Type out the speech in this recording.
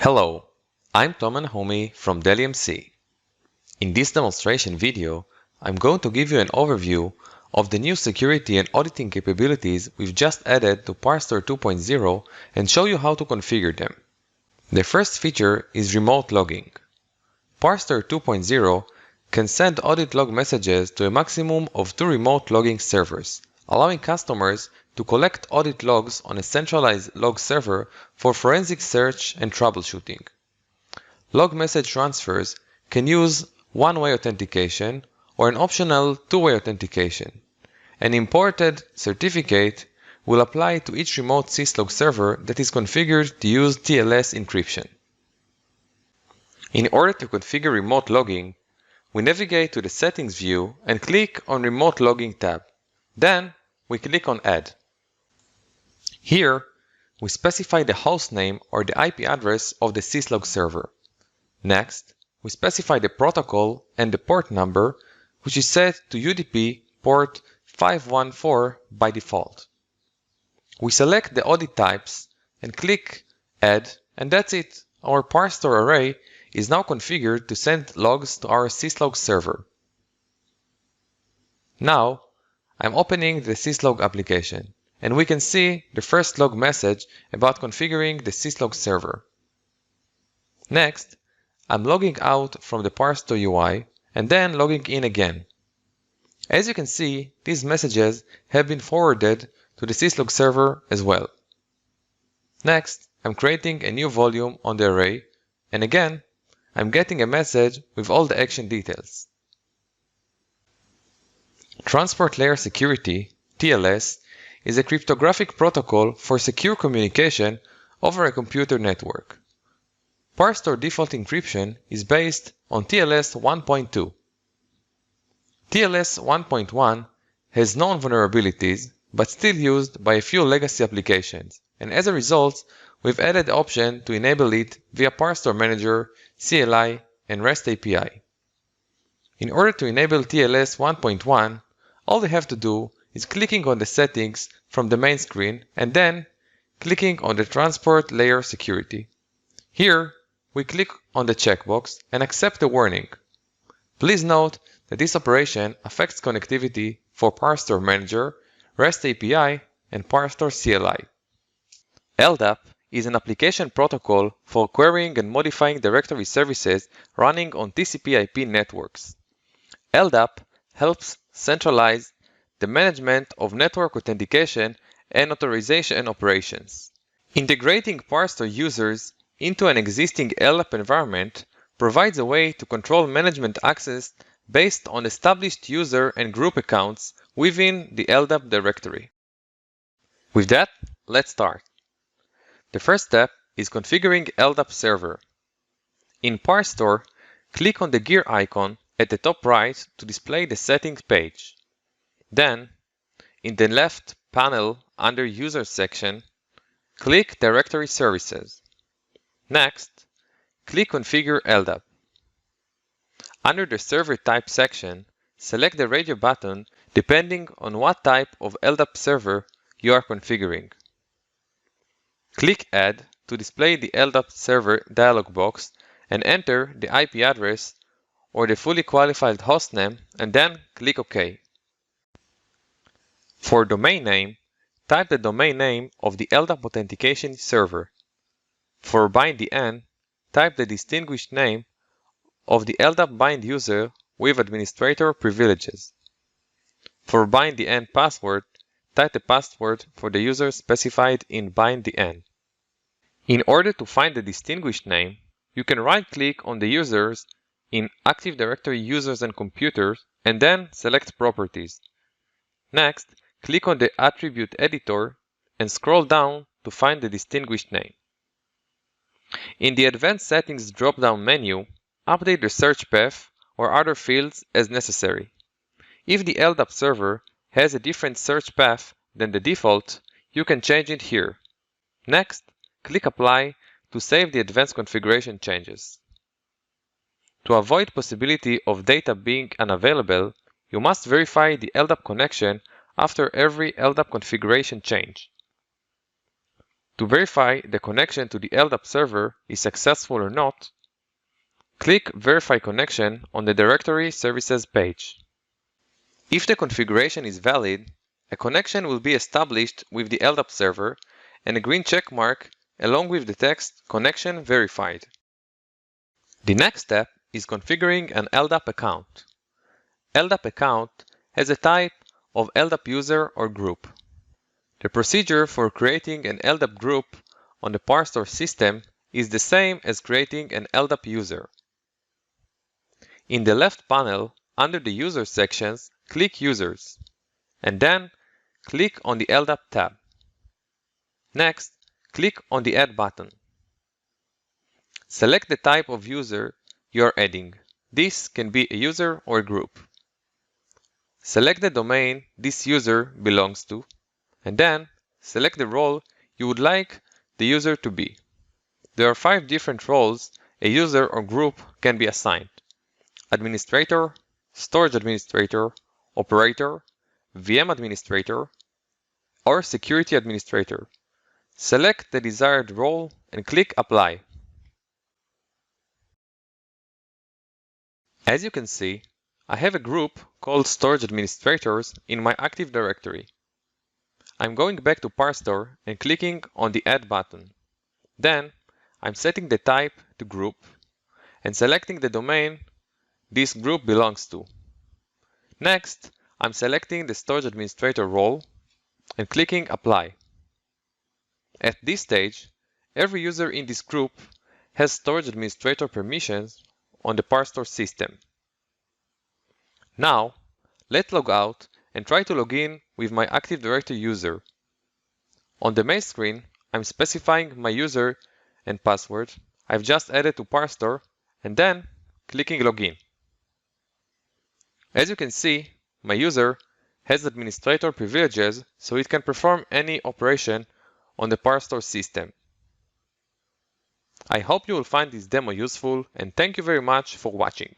Hello, I'm Tom and Homie from Dell EMC. In this demonstration video, I'm going to give you an overview of the new security and auditing capabilities we've just added to PowerStore 2.0 and show you how to configure them. The first feature is remote logging. PowerStore 2.0 can send audit log messages to a maximum of 2 remote logging servers, allowing customers to collect audit logs on a centralized log server for forensic search and troubleshooting. Log message transfers can use one-way authentication or an optional two-way authentication. An imported certificate will apply to each remote syslog server that is configured to use TLS encryption. In order to configure remote logging, we navigate to the Settings view and click on Remote Logging tab. Then, we click on Add. Here, we specify the host name or the IP address of the syslog server. Next, we specify the protocol and the port number, which is set to UDP port 514 by default. We select the audit types and click Add, and that's it. Our PowerStore array is now configured to send logs to our syslog server. Now, I'm opening the syslog application, and we can see the first log message about configuring the syslog server. Next, I'm logging out from the PowerStore UI and then logging in again. As you can see, these messages have been forwarded to the syslog server as well. Next, I'm creating a new volume on the array, and again, I'm getting a message with all the action details. Transport Layer Security, TLS, is a cryptographic protocol for secure communication over a computer network. PowerStore default encryption is based on TLS 1.2. TLS 1.1 has known vulnerabilities but still used by a few legacy applications, and as a result, we've added the option to enable it via PowerStore Manager, CLI, and REST API. In order to enable TLS 1.1, all we have to do is clicking on the settings from the main screen and then clicking on the Transport Layer Security. Here, we click on the checkbox and accept the warning. Please note that this operation affects connectivity for PowerStore Manager, REST API, and PowerStore CLI. LDAP is an application protocol for querying and modifying directory services running on TCP/IP networks. LDAP helps centralize the management of network authentication and authorization operations. Integrating PowerStore users into an existing LDAP environment provides a way to control management access based on established user and group accounts within the LDAP directory. With that, let's start. The first step is configuring LDAP server. In PowerStore, click on the gear icon at the top right to display the settings page. Then, in the left panel under User section, click Directory Services. Next, click Configure LDAP. Under the Server Type section, select the radio button depending on what type of LDAP server you are configuring. Click Add to display the LDAP server dialog box and enter the IP address or the fully qualified hostname and then click OK. For domain name, type the domain name of the LDAP authentication server. For bind DN, type the distinguished name of the LDAP bind user with administrator privileges. For bind DN password, type the password for the user specified in bind DN. In order to find the distinguished name, you can right-click on the users in Active Directory Users and Computers and then select Properties. Next, click on the Attribute Editor and scroll down to find the distinguished name. In the Advanced Settings drop-down menu, update the search path or other fields as necessary. If the LDAP server has a different search path than the default, you can change it here. Next, click Apply to save the advanced configuration changes. To avoid possibility of data being unavailable, you must verify the LDAP connection after every LDAP configuration change. To verify the connection to the LDAP server is successful or not, click Verify Connection on the Directory Services page. If the configuration is valid, a connection will be established with the LDAP server and a green check mark along with the text Connection Verified. The next step is configuring an LDAP account. LDAP account has a type of LDAP user or group. The procedure for creating an LDAP group on the PowerStore system is the same as creating an LDAP user. In the left panel, under the User sections, click Users, and then click on the LDAP tab. Next, click on the Add button. Select the type of user you are adding. This can be a user or a group. Select the domain this user belongs to, and then select the role you would like the user to be. There are 5 different roles a user or group can be assigned: Administrator, Storage Administrator, Operator, VM Administrator, or Security Administrator. Select the desired role and click Apply. As you can see, I have a group called Storage Administrators in my Active Directory. I'm going back to PowerStore and clicking on the Add button. Then, I'm setting the type to Group and selecting the domain this group belongs to. Next, I'm selecting the Storage Administrator role and clicking Apply. At this stage, every user in this group has Storage Administrator permissions on the PowerStore system. Now, let's log out and try to log in with my Active Directory user. On the main screen, I'm specifying my user and password I've just added to PowerStore and then clicking Login. As you can see, my user has administrator privileges so it can perform any operation on the PowerStore system. I hope you will find this demo useful and thank you very much for watching.